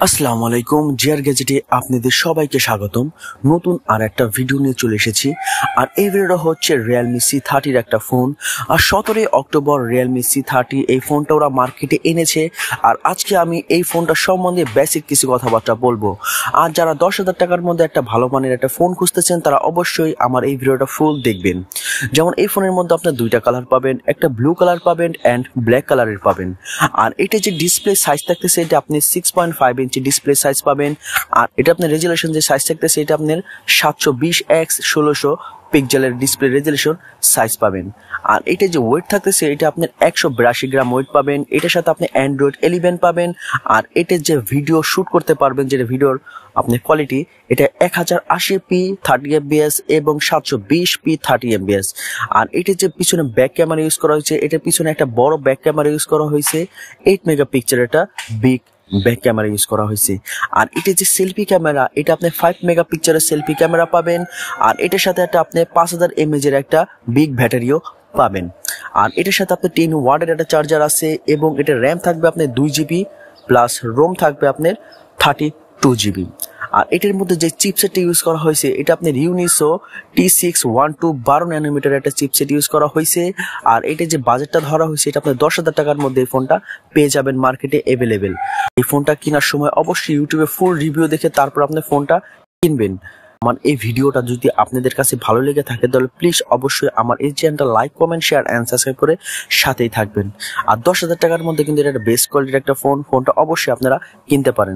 আসসালামু আলাইকুম জিআর গ্যাজেটে আপনাদের সবাইকে স্বাগতম। নতুন আর একটা ভিডিও নিয়ে চলে এসেছি। আর এই ভিডিওটা হচ্ছে REALME C30 একটা ফোন। আর 17 অক্টোবর REALME C30 এই ফোনটা ওরা মার্কেটে এনেছে। আর আজকে আমি এই ফোনটা সম্বন্ধে বেসিক কিছু কথাবার্তা বলবো। আর যারা 10,000 টাকার মধ্যে একটা ভালো মানের একটা ফোন খুঁজতেছেন তারা অবশ্যই আমার এই ভিডিওটা ফুল দেখবেন। যেমন এই ফোনের মধ্যে আপনার দুইটা কালার পাবেন, একটা ব্লু কালার পাবেন অ্যান্ড ব্ল্যাক কালারের পাবেন। আর এটা যে ডিসপ্লে সাইজ থাকতেছে এটা আপনি 6.5 ইঞ্চি ডিসপ্লে সাইজ পাবেন। আর এটা আপনার রেজুলেশন যে সাইজ থাকতেছে এটা আপনার 720x1600 পিক্সেলের ডিসপ্লে রেজুলেশন সাইজ পাবেন। আর এটা যে ওয়েট থাকতেছে এটা আপনার 182 গ্রাম ওয়েট পাবেন। এটার সাথে আপনি অ্যান্ড্রয়েড 11 পাবেন। আর এটার যে ভিডিও শুট করতে পারবেন, যেটা ভিডিওর আপনার কোয়ালিটি, এটা 1080p 30fps এবং 720p 30fps। আর এটার যে পিছনে ব্যাক ক্যামেরা ইউজ করা হয়েছে, এটার পিছনে একটা বড় ব্যাক ক্যামেরা ইউজ করা হয়েছে, 8 মেগাপিক্সেল একটা বিগ ব্যাক ক্যামেরা ইউজ করা হয়েছে। আর এটা যে সেলফি ক্যামেরা এটা আপনি 5 মেগাপিক্সেলের সেলফি ক্যামেরা পাবেন। আর এটার সাথে একটা আপনি 5000 mAh এর একটা বিগ ব্যাটারিও পাবেন। আর এটার সাথে আপনার 10 ওয়াটের একটা চার্জার আছে এবং এটা র্যাম থাকবে আপনার 2GB প্লাস রোম থাকবে আপনার 32GB। আর এটার মধ্যে যে চিপসেটটা ইউজ করা হয়েছে এটা আপনার ইউনিসো T612 12 ন্যানোমিটার একটা চিপসেট ইউজ করা হয়েছে। আর এটা যে বাজেটটা ধরা হয়েছে এটা আপনার 10,000 টাকার মধ্যে এই ফোনটা পেয়ে যাবেন মার্কেটে অ্যাভেলেবেল। এই ফোনটা কেনার সময় অবশ্যই ইউটিউবে ফুল রিভিউ দেখে তারপর আপনি ফোনটা কিনবেন। আমার এই ভিডিওটা যদি আপনাদের কাছে ভালো লেগে থাকে তাহলে প্লিজ অবশ্যই আমার এই চ্যানেলটা like, comment, share and subscribe করে সাথেই থাকবেন। আর 10,000 টাকার মধ্যে কিন্তু এটা একটা বেস্ট কোয়ালিটির একটা ফোনটা অবশ্যই আপনারা কিনতে পারেন।